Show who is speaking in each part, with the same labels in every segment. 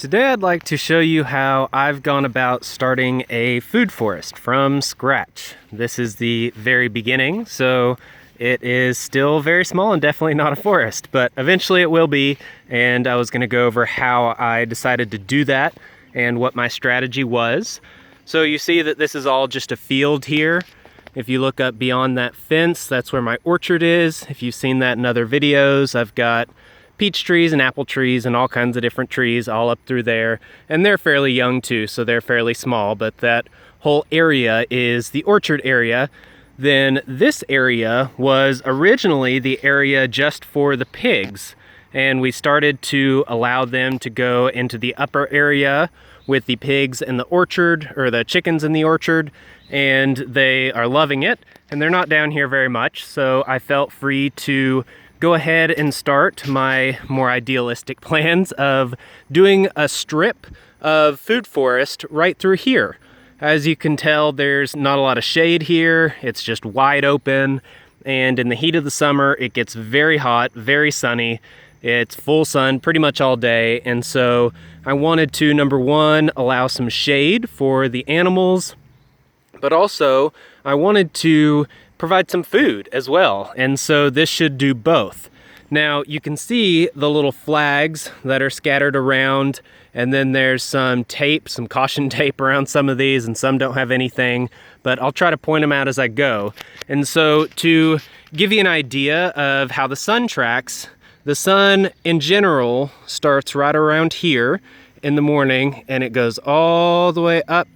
Speaker 1: Today I'd like to show you how I've gone about starting a food forest from scratch. This is the very beginning, so it is still very small and definitely not a forest, but eventually it will be, and I was going to go over how I decided to do that and what my strategy was. So you see that this is all just a field here. If you look up beyond that fence, that's where my orchard is. If you've seen that in other videos, I've got peach trees and apple trees and all kinds of different trees all up through there. And they're fairly young too, so they're fairly small, but that whole area is the orchard area. Then this area was originally the area just for the pigs. And we started to allow them to go into the upper area with the pigs in the orchard, or the chickens in the orchard, and they are loving it. And they're not down here very much, so I felt free to go ahead and start my more idealistic plans of doing a strip of food forest right through here. As you can tell, there's not a lot of shade here. It's just wide open, and in the heat of the summer, it gets very hot, very sunny. It's full sun pretty much all day, and so I wanted to, number one, allow some shade for the animals, but also I wanted to provide some food as well, and so this should do both. Now you can see the little flags that are scattered around, and then there's some tape, some caution tape around some of these, and some don't have anything, but I'll try to point them out as I go. And so to give you an idea of how the sun tracks, the sun in general starts right around here in the morning, and it goes all the way up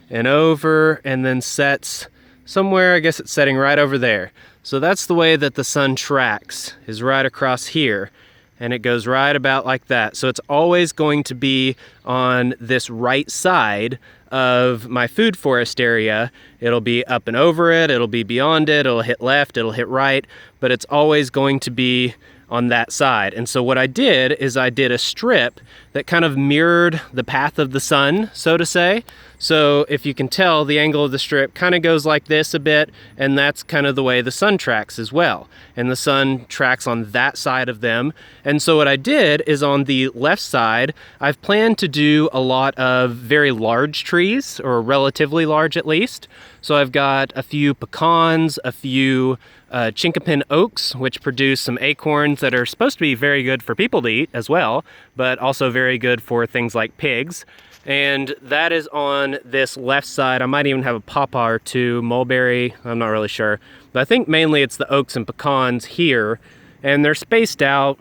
Speaker 1: and over and then sets somewhere. I guess it's setting right over there. So that's the way that the sun tracks, is right across here, and it goes right about like that. So it's always going to be on this right side of my food forest area. It'll be up and over it, it'll be beyond it, it'll hit left, it'll hit right, but it's always going to be on that side. And so what I did is I did a strip that kind of mirrored the path of the sun, so to say. So if you can tell, the angle of the strip kind of goes like this a bit, and that's kind of the way the sun tracks as well. And the sun tracks on that side of them. And so what I did is on the left side, I've planned to do a lot of very large trees, or relatively large at least. So I've got a few pecans, a few chinkapin oaks, which produce some acorns that are supposed to be very good for people to eat as well, but also very good for things like pigs. And that is on this left side. I might even have a pawpaw or two, mulberry, I'm not really sure. But I think mainly it's the oaks and pecans here, and they're spaced out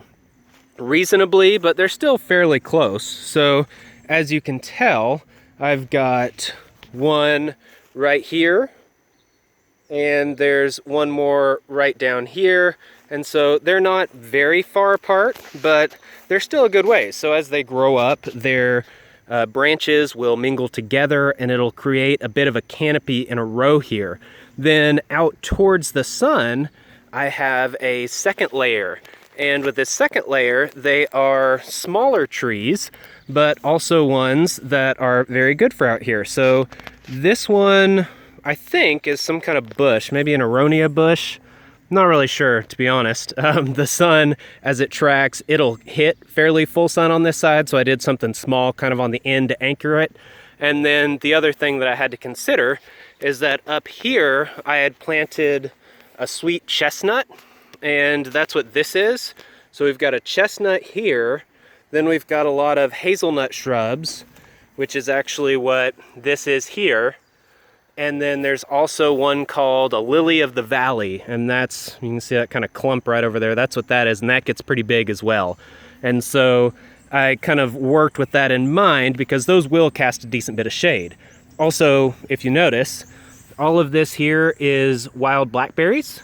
Speaker 1: reasonably, but they're still fairly close. So as you can tell, I've got one right here, and there's one more right down here. And so they're not very far apart, but they're still a good way. So as they grow up, their branches will mingle together, and it'll create a bit of a canopy in a row here. Then out towards the sun, I have a second layer. And with this second layer, they are smaller trees, but also ones that are very good for out here. So this one, I think, is some kind of bush, maybe an aronia bush. Not really sure, to be honest. The sun, as it tracks, it'll hit fairly full sun on this side, so I did something small kind of on the end to anchor it. And then the other thing that I had to consider is that up here, I had planted a sweet chestnut, and that's what this is. So we've got a chestnut here, then we've got a lot of hazelnut shrubs, which is actually what this is here. And then there's also one called a lily of the valley, and that's, you can see that kind of clump right over there. That's what that is, and that gets pretty big as well. And so I kind of worked with that in mind because those will cast a decent bit of shade. Also, if you notice, all of this here is wild blackberries,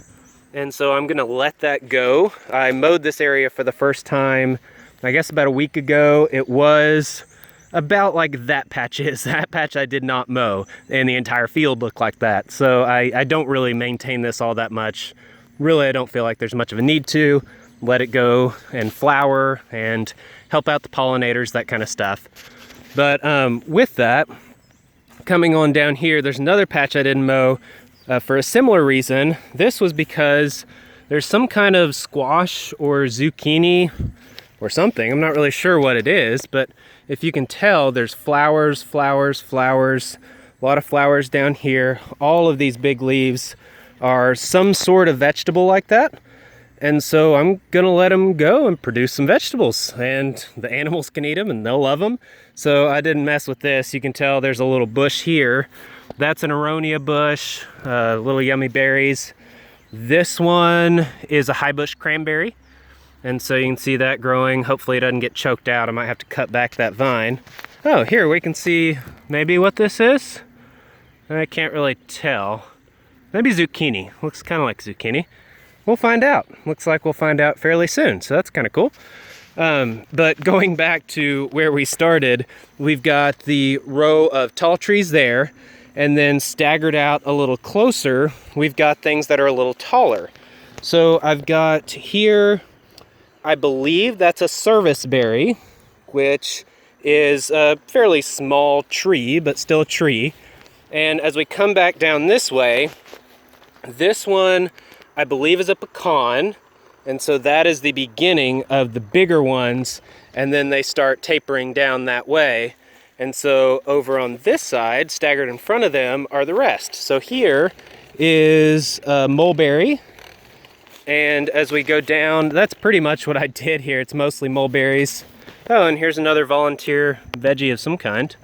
Speaker 1: and so I'm gonna let that go. I mowed this area for the first time, I guess about a week ago. It was about like that patch is. That patch I did not mow, and the entire field looked like that. So I don't really maintain this all that much. Really, I don't feel like there's much of a need to. Let it go and flower and help out the pollinators, that kind of stuff. But with that, coming on down here, there's another patch I didn't mow for a similar reason. This was because there's some kind of squash or zucchini or something. I'm not really sure what it is, but if you can tell, there's flowers, flowers, flowers, a lot of flowers down here. All of these big leaves are some sort of vegetable like that. And so I'm gonna let them go and produce some vegetables, and the animals can eat them and they'll love them. So I didn't mess with this. You can tell there's a little bush here. That's an aronia bush, little yummy berries. This one is a highbush cranberry. And so you can see that growing. Hopefully it doesn't get choked out. I might have to cut back that vine. Oh, here we can see maybe what this is. I can't really tell. Maybe zucchini. Looks kind of like zucchini. We'll find out. Looks like we'll find out fairly soon, so that's kind of cool. But going back to where we started, we've got the row of tall trees there, and then staggered out a little closer, we've got things that are a little taller. So I've got here, I believe that's a serviceberry, which is a fairly small tree, but still a tree. And as we come back down this way, this one I believe is a pecan, and so that is the beginning of the bigger ones, and then they start tapering down that way. And so over on this side, staggered in front of them, are the rest. So here is a mulberry, and as we go down, that's pretty much what I did here. It's mostly mulberries. Oh, and here's another volunteer veggie of some kind.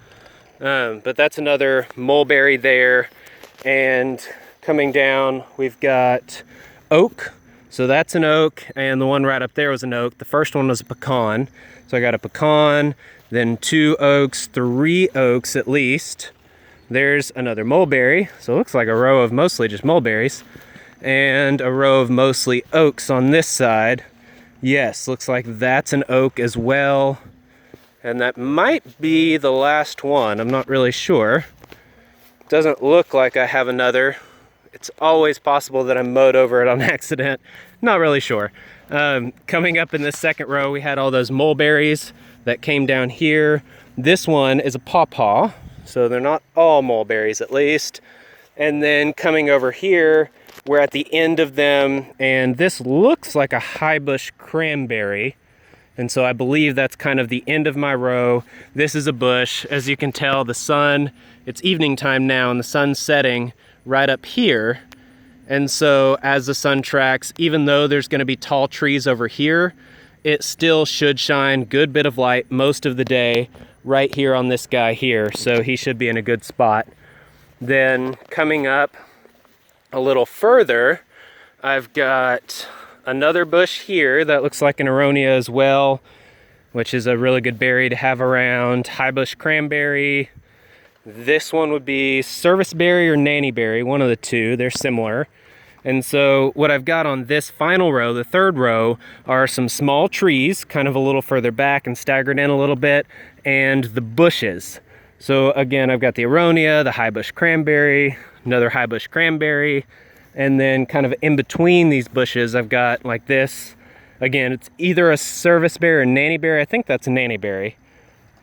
Speaker 1: But that's another mulberry there, and coming down, we've got oak. So that's an oak, and the one right up there was an oak. The first one was a pecan. So I got a pecan, then 2 oaks, 3 oaks at least. There's another mulberry. So it looks like a row of mostly just mulberries, and a row of mostly oaks on this side. Yes, looks like that's an oak as well. And that might be the last one. I'm not really sure. Doesn't look like I have another. It's always possible that I mowed over it on accident. Not really sure. Coming up in this second row, we had all those mulberries that came down here. This one is a pawpaw, so they're not all mulberries at least. And then coming over here, we're at the end of them, and this looks like a highbush cranberry. And so I believe that's kind of the end of my row. This is a bush. As you can tell, the sun, it's evening time now, and the sun's setting right up here. And so as the sun tracks, even though there's gonna be tall trees over here, it still should shine good bit of light most of the day right here on this guy here. So he should be in a good spot. Then coming up a little further, I've got another bush here that looks like an aronia as well, which is a really good berry to have around. Highbush cranberry. This one would be serviceberry or nanny berry, one of the two. They're similar. And so what I've got on this final row, the third row, are some small trees, kind of a little further back and staggered in a little bit, and the bushes. So again, I've got the aronia, the highbush cranberry, another highbush cranberry, and then kind of in between these bushes, I've got like this. Again, it's either a serviceberry or nanny berry. I think that's a nanny berry.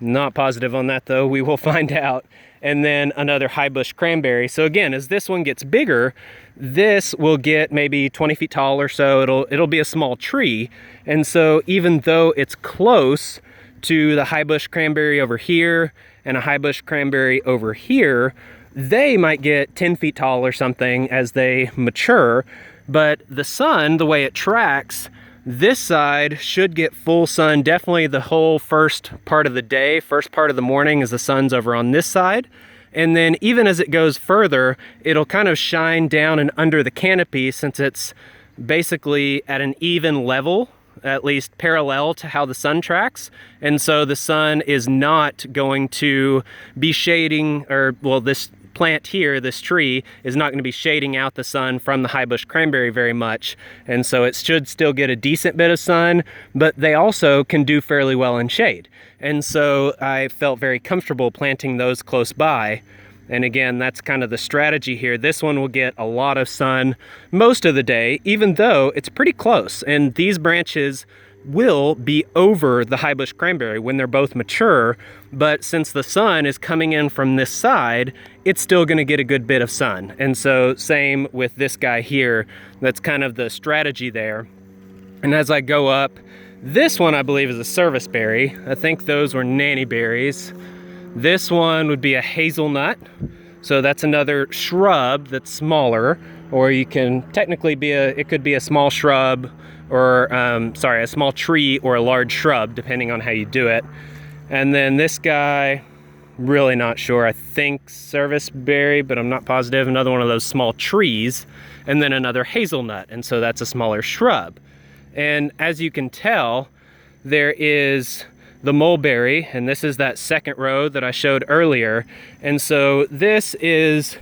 Speaker 1: Not positive on that though, we will find out. And then another highbush cranberry. So again, as this one gets bigger, this will get maybe 20 feet tall or so. It'll be a small tree. And so even though it's close to the highbush cranberry over here and a highbush cranberry over here, they might get 10 feet tall or something as they mature. But the sun, the way it tracks, this side should get full sun definitely the whole first part of the day. First part of the morning as the sun's over on this side. And then even as it goes further, it'll kind of shine down and under the canopy since it's basically at an even level, at least parallel to how the sun tracks. And so the sun is not going to be shading, or well, this plant here, this tree, is not going to be shading out the sun from the highbush cranberry very much. And so it should still get a decent bit of sun, but they also can do fairly well in shade. And so I felt very comfortable planting those close by. And again, that's kind of the strategy here. This one will get a lot of sun most of the day, even though it's pretty close. And these branches will be over the highbush cranberry when they're both mature, but since the sun is coming in from this side, it's still going to get a good bit of sun. And so same with this guy here. That's kind of the strategy there. And as I go up, This one I believe is a serviceberry. I think those were nanny berries. This one would be a hazelnut. So that's another shrub that's smaller, or you can technically it could be a small shrub or, a small tree or a large shrub, depending on how you do it. And then this guy, really not sure, I think serviceberry, but I'm not positive. Another one of those small trees, and then another hazelnut, and so that's a smaller shrub. And as you can tell, there is the mulberry, and this is that second row that I showed earlier. And so this is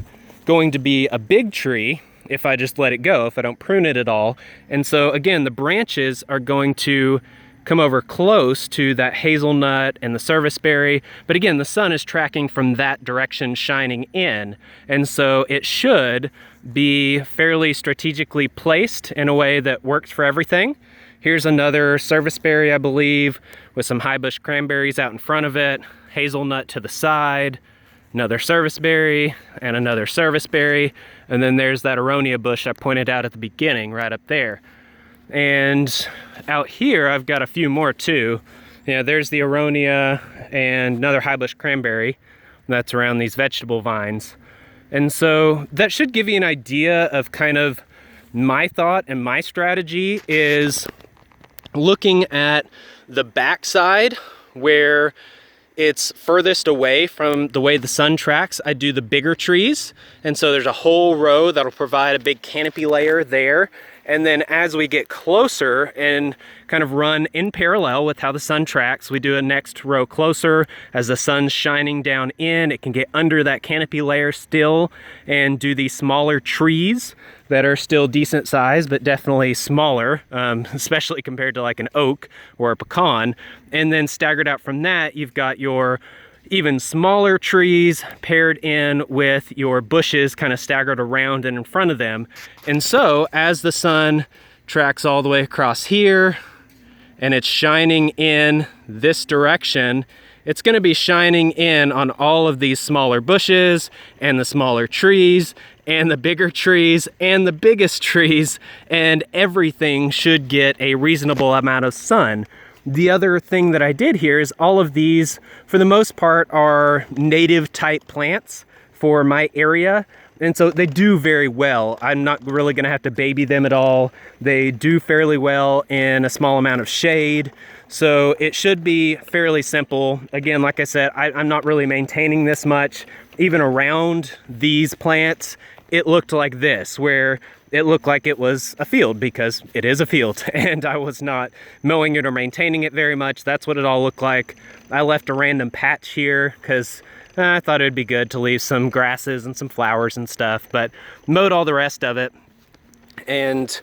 Speaker 1: going to be a big tree if I just let it go, if I don't prune it at all. And so again, the branches are going to come over close to that hazelnut and the serviceberry. But again, the sun is tracking from that direction, shining in. And so it should be fairly strategically placed in a way that works for everything. Here's another serviceberry, I believe, with some highbush cranberries out in front of it, hazelnut to the side, another serviceberry, and another serviceberry. And then there's that aronia bush I pointed out at the beginning, right up there. And out here, I've got a few more too. There's the aronia and another highbush cranberry that's around these vegetable vines. And so that should give you an idea of kind of my thought and my strategy is looking at the backside where it's furthest away from the way the sun tracks. I do the bigger trees. And so there's a whole row that'll provide a big canopy layer there. And then as we get closer and kind of run in parallel with how the sun tracks, we do a next row closer. As the sun's shining down in, it can get under that canopy layer still and do these smaller trees that are still decent size, but definitely smaller, especially compared to like an oak or a pecan. And then staggered out from that, you've got your even smaller trees paired in with your bushes kind of staggered around and in front of them. And so as the sun tracks all the way across here and it's shining in this direction, it's going to be shining in on all of these smaller bushes and the smaller trees and the bigger trees and the biggest trees, and everything should get a reasonable amount of sun. The other thing that I did here is all of these, for the most part, are native type plants for my area. And so they do very well. I'm not really gonna have to baby them at all. They do fairly well in a small amount of shade. So it should be fairly simple. Again, like I said, I'm not really maintaining this much. Even around these plants, it looked like this, where it looked like it was a field, because it is a field, and I was not mowing it or maintaining it very much. That's what it all looked like. I left a random patch here because I thought it'd be good to leave some grasses and some flowers and stuff, but mowed all the rest of it. And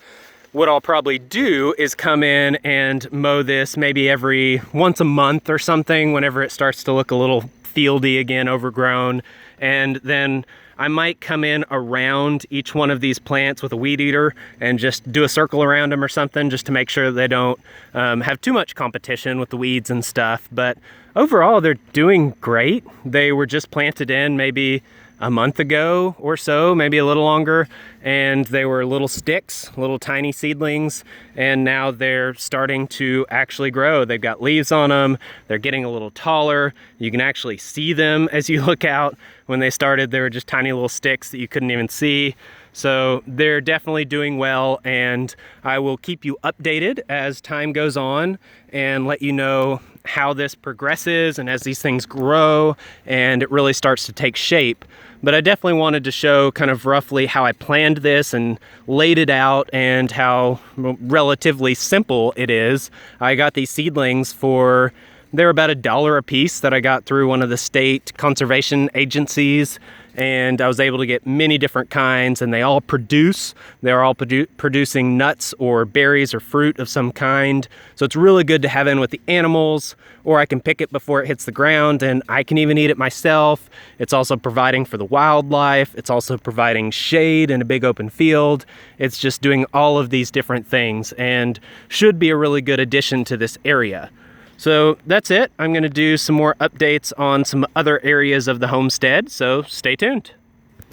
Speaker 1: what I'll probably do is come in and mow this maybe once a month or something, whenever it starts to look a little fieldy again, overgrown. And then I might come in around each one of these plants with a weed eater and just do a circle around them or something, just to make sure they don't have too much competition with the weeds and stuff. But overall, they're doing great. They were just planted in maybe a month ago or so, maybe a little longer, and they were little sticks, little tiny seedlings, and now they're starting to actually grow. They've got leaves on them, they're getting a little taller. You can actually see them as you look out. When they started, they were just tiny little sticks that you couldn't even see. So they're definitely doing well, and I will keep you updated as time goes on and let you know how this progresses and as these things grow and it really starts to take shape. But I definitely wanted to show kind of roughly how I planned this and laid it out, and how relatively simple it is. I got these seedlings they're about $1 a piece that I got through one of the state conservation agencies, and I was able to get many different kinds, and they all produce. They're all producing nuts or berries or fruit of some kind. So it's really good to have in with the animals, or I can pick it before it hits the ground, and I can even eat it myself. It's also providing for the wildlife. It's also providing shade in a big open field. It's just doing all of these different things and should be a really good addition to this area. So that's it. I'm going to do some more updates on some other areas of the homestead, so stay tuned.